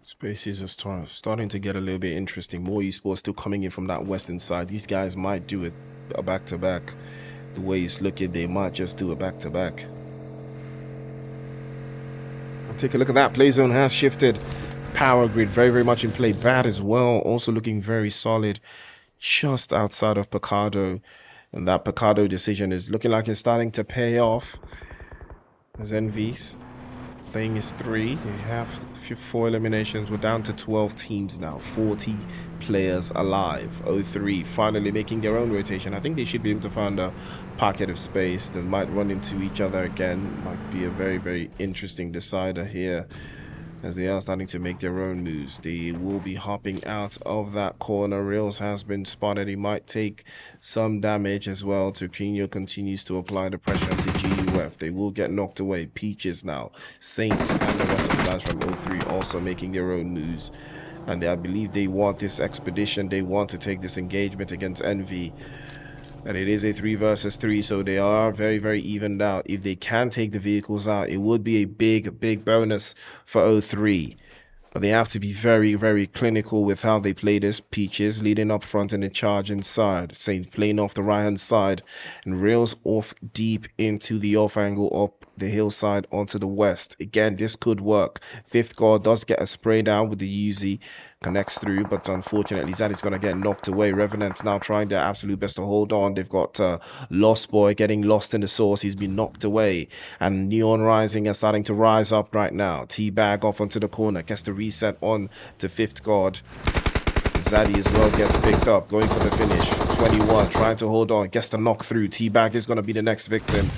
Spaces are starting to get a little bit interesting. More esports still coming in from that western side. These guys might do it a back-to-back. The way it's looking, they might just do a back-to-back. Take a look at that. Play zone has shifted. Power grid very, very much in play. Bad as well. Also looking very solid. Just outside of 𝗦𝗟𝗢𝗧𝗦. And that 𝗦𝗦𝗢𝗧𝗦 decision is looking like it's starting to pay off. As UENVY playing his 3. They have 4 eliminations. We're down to 12 teams now. 40 players alive. 𝗦3 finally making their own rotation. I think they should be able to find a pocket of space that might run into each other again. Might be a very, very interesting decider here, as they are starting to make their own moves. They will be hopping out of that corner. Reels has been spotted. He might take some damage as well. Turquinho continues to apply the pressure to GUF. They will get knocked away. Peaches now. Saints and the rest of the guys from 𝗦3 also making their own moves. And I believe they want this expedition. They want to take this engagement against UENVY. And it is a 3 versus 3, so they are very, very evened out. If they can take the vehicles out, it would be a big, big bonus for 𝗦3. But they have to be very, very clinical with how they play this. Peaches leading up front and the charge inside. Saints playing off the right hand side. And Reels off deep into the off angle up the hillside onto the west. Again, this could work. Fifth guard does get a spray down with the Uzi. Connects through, but unfortunately Zaddy's going to get knocked away. Revenants now trying their absolute best to hold on. They've got Lost Boy getting lost in the source. He's been knocked away. And Neon Rising are starting to rise up right now. T-Bag off onto the corner. Gets the reset on to fifth guard. Zaddy as well gets picked up. Going for the finish. 21 trying to hold on. Gets the knock through. T-Bag is going to be the next victim.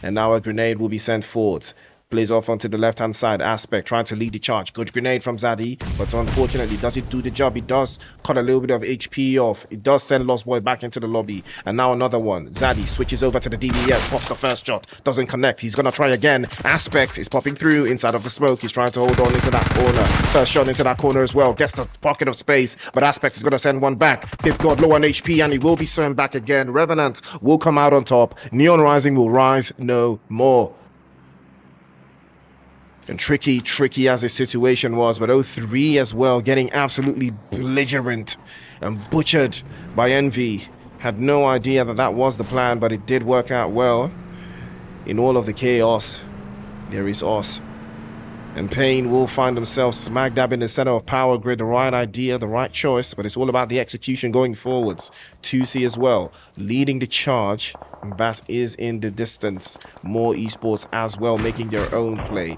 And now a grenade will be sent forward. Plays off onto the left-hand side. Aspect trying to lead the charge. Good grenade from Zaddy, but unfortunately, does it do the job? It does cut a little bit of HP off. It does send Lost Boy back into the lobby. And now another one. Zaddy switches over to the DBS. Pops the first shot. Doesn't connect. He's going to try again. Aspect is popping through inside of the smoke. He's trying to hold on into that corner. First shot into that corner as well. Gets the pocket of space, but Aspect is going to send one back. Fifth guard low on HP, and he will be sent back again. Revenant will come out on top. Neon Rising will rise no more. And tricky as the situation was, but 𝗦3 as well getting absolutely belligerent and butchered by UENVY. Had no idea that that was the plan, but it did work out well. In all of the chaos, there is us. And Pain will find themselves smack dab in the center of power grid. The right idea, the right choice, but it's all about the execution going forwards. 2C as well, leading the charge. And Bat is in the distance. More esports as well, making their own play.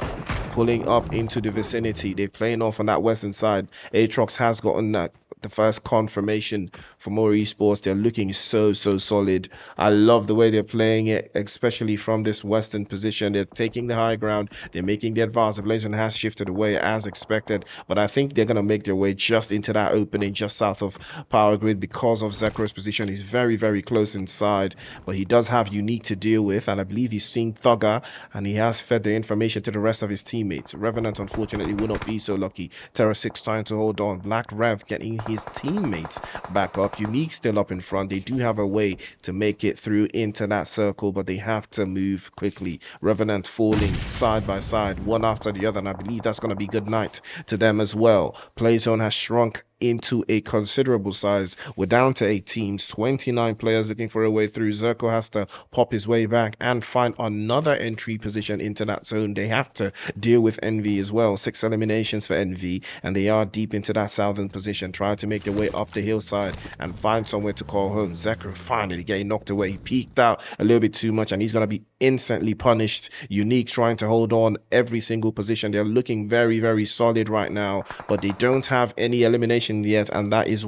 Pulling up into the vicinity. They're playing off on that western side. Aatrox has gotten that. The first confirmation for more esports. They're looking so solid. I love the way they're playing it, especially from this western position. They're taking the high ground. They're making the advance. The Blazon has shifted away as expected, but I think they're going to make their way just into that opening just south of power grid because of Zekro's position. He's very close inside, but he does have Uniq to deal with, and I believe he's seen Thugger, and he has fed the information to the rest of his teammates. Revenant unfortunately will not be so lucky. TerrorSix trying to hold on. Black Rev getting his teammates back up. Uniq still up in front. They do have a way to make it through into that circle, but they have to move quickly. Revenant falling side by side, one after the other, and I believe that's going to be good night to them as well. Playzone has shrunk into a considerable size. We're down to 8 teams, 29 players looking for a way through. Zerko has to pop his way back and find another entry position into that zone. They have to deal with UENVY as well. 6 eliminations for UENVY, and they are deep into that southern position, trying to make their way up the hillside and find somewhere to call home. Zekro finally getting knocked away. He peeked out a little bit too much, and he's going to be instantly punished. Uniq trying to hold on every single position. They're looking very, very solid right now, but they don't have any elimination yet, and that is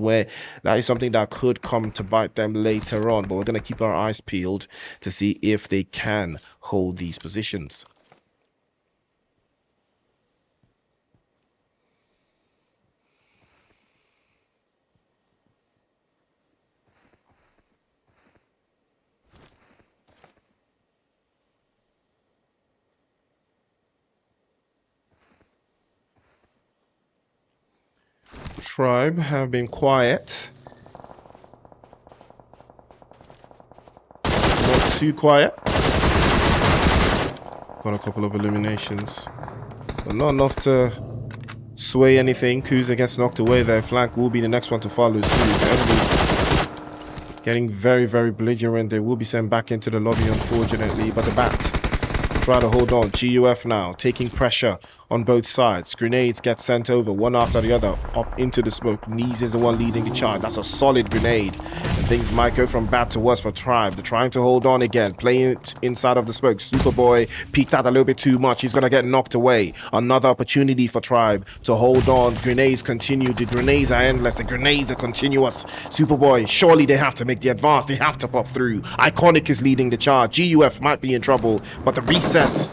something that could come to bite them later on. But we're going to keep our eyes peeled to see if they can hold these positions. Tribe have been quiet. Not too quiet. Got a couple of eliminations, but not enough to sway anything. 𝗦𝗟𝗢𝗧𝗦 gets knocked away there. Flank will be the next one to follow suit. Envy getting very, very belligerent. They will be sent back into the lobby, unfortunately, but the bat try to hold on. GUF now taking pressure on both sides. Grenades get sent over one after the other up into the smoke. 𝗦𝗟𝗢𝗧𝗦 is the one leading the charge. That's a solid grenade, and things might go from bad to worse for Tribe. They're trying to hold on again, playing it inside of the smoke. Superboy peeked out a little bit too much. He's gonna get knocked away. Another opportunity for Tribe to hold on. Grenades continue. The grenades are endless. The grenades are continuous. Superboy, surely they have to make the advance. They have to pop through. Iconic is leading the charge. GUF might be in trouble, but the reset,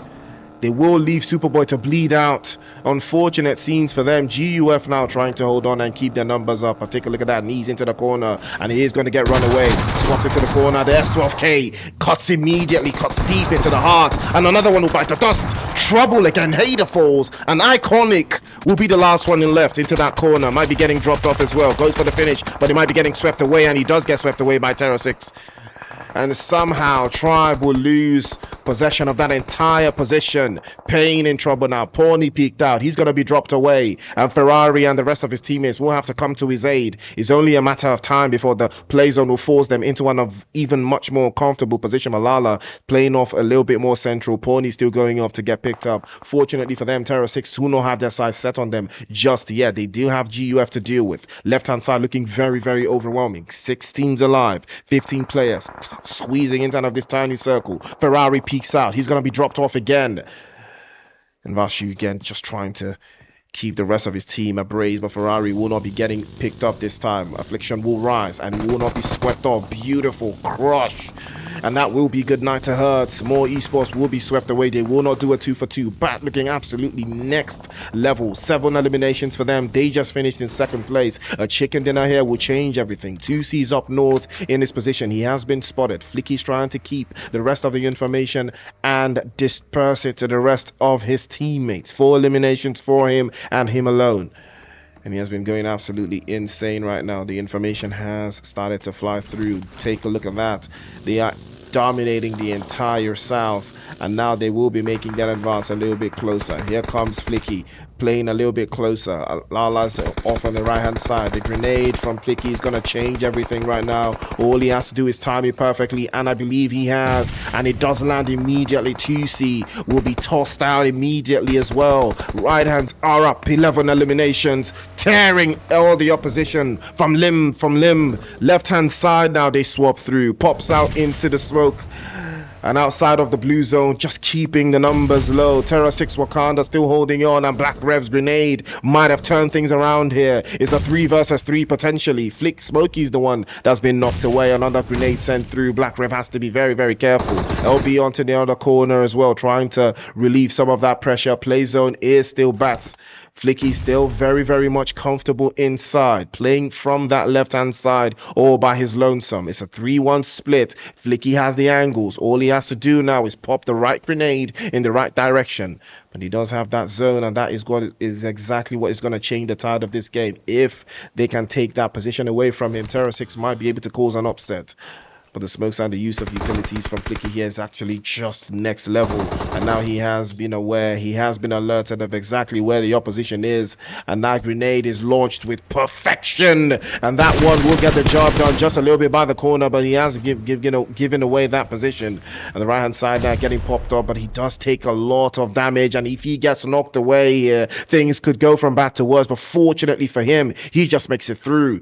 they will leave Superboy to bleed out. Unfortunate scenes for them. GUF now trying to hold on and keep their numbers up. I'll take a look at that. 𝗦𝗟𝗢𝗧𝗦 into the corner, and he is going to get run away. Swapped into the corner. The S12K cuts immediately, cuts deep into the heart, and another one will bite the dust. Trouble again. Hader falls, and Iconic will be the last one in left into that corner. Might be getting dropped off as well. Goes for the finish, but he might be getting swept away, and he does get swept away by TerrorSix. And somehow Tribe will lose possession of that entire position. Payne in trouble now. Pawnee peeked out. He's going to be dropped away, and Ferrari and the rest of his teammates will have to come to his aid. It's only a matter of time before the play zone will force them into one of even much more comfortable position. 𝗦𝗟𝗢𝗧𝗦 playing off a little bit more central. Pawnee still going up to get picked up. Fortunately for them, TerrorSix do not have their sights set on them just yet. They do have GUF to deal with. Left hand side looking very, very overwhelming. 6 teams alive, 15 players squeezing into of this tiny circle. Ferrari peeks out. He's going to be dropped off again. And 𝗦𝗟𝗢𝗧𝗦 again just trying to keep the rest of his team ablaze, but Ferrari will not be getting picked up this time. Affliction will rise and will not be swept off. Beautiful crush. And that will be good night to 𝗦𝗪𝗧𝗦. More Esports will be swept away. They will not do a 2-for-2. Bat looking absolutely next level. 7 eliminations for them. They just finished in 2nd place. A chicken dinner here will change everything. 2C's up north in his position. He has been spotted. Flicky's trying to keep the rest of the information and disperse it to the rest of his teammates. 4 eliminations for him and him alone. And he has been going absolutely insane right now. The information has started to fly through. Take a look at that. They are dominating the entire south, and now they will be making that advance a little bit closer. Here comes Flicky playing a little bit closer. 𝗦𝗟𝗢𝗧𝗦's off on the right hand side. The grenade from Flicky is going to change everything right now. All he has to do is time it perfectly, and I believe he has, and it does land immediately. 2C will be tossed out immediately as well. Right hands are up. 11 eliminations, tearing all the opposition from limb. Left hand side now they swap through. Pops out into the smoke, and outside of the blue zone, just keeping the numbers low. TerrorSix Wakanda still holding on, and Black Rev's grenade might have turned things around here. It's a 3 versus 3 potentially. Flick Smokey's the one that's been knocked away. Another grenade sent through. Black Rev has to be very, very careful. LB onto the other corner as well, trying to relieve some of that pressure. Play zone is still bats. Flicky still very, very much comfortable inside, playing from that left-hand side all by his lonesome. It's a 3-1 split. Flicky has the angles. All he has to do now is pop the right grenade in the right direction. But he does have that zone, and that is exactly what is going to change the tide of this game. If they can take that position away from him, TerrorSix might be able to cause an upset. But the smokes and the use of utilities from Flicky here is actually just next level. And now he has been aware, he has been alerted of exactly where the opposition is. And that grenade is launched with perfection. And that one will get the job done just a little bit by the corner, but he has given away that position. And the right hand side now getting popped up, but he does take a lot of damage. And if he gets knocked away here, things could go from bad to worse. But fortunately for him, he just makes it through.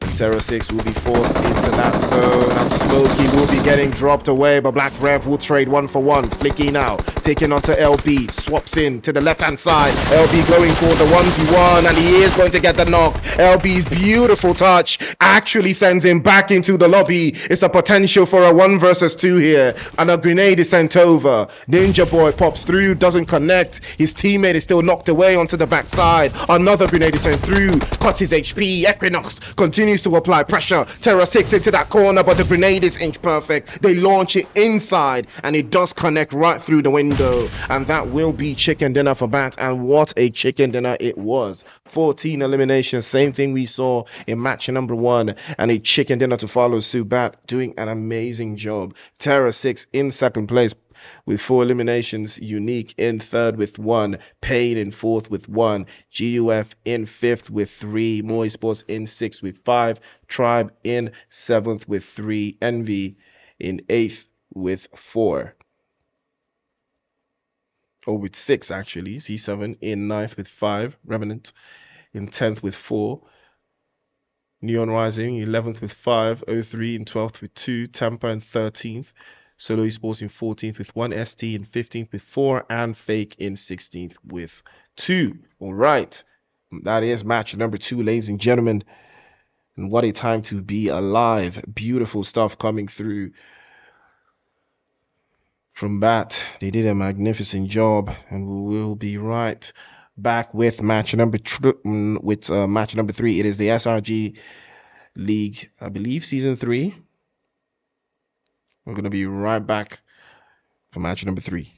TerrorSix will be forced into that zone, and Smokey will be getting dropped away, but Black Rev will trade 1 for 1. Flicking out, taking onto LB, swaps in to the left-hand side. LB going for the 1v1, and he is going to get the knock. LB's beautiful touch actually sends him back into the lobby. It's a potential for a 1 versus 2 here, and a grenade is sent over. Ninja Boy pops through, doesn't connect. His teammate is still knocked away onto the backside. Another grenade is sent through, cuts his HP. Equinox continues to apply pressure. TerrorSix into that corner, but the grenade is inch perfect. They launch it inside, and it does connect right through the window. And that will be chicken dinner for Bat. And what a chicken dinner it was. 14 eliminations, same thing we saw in match number 1, and a chicken dinner to follow suit. Bat doing an amazing job. TerrorSix in second place with 4 eliminations, Uniq in third with 1, Pain in fourth with 1, GUF in fifth with 3, Esports in 6th with 5, Tribe in 7th with 3, Envy in 8th with 4. Or with 6 actually, C7 in 9th with 5, Revenant in 10th with 4, Neon Rising 11th with 5, O3 in 12th with 2, Tampa in 13th, Solo Esports in 14th with 1, ST in 15th with 4, and Fake in 16th with 2. All right, that is match number 2, ladies and gentlemen. And what a time to be alive. Beautiful stuff coming through from Bat. They did a magnificent job, and we will be right back with match number 3. It is the SRG League, I believe, season 3. We're going to be right back for match number 3.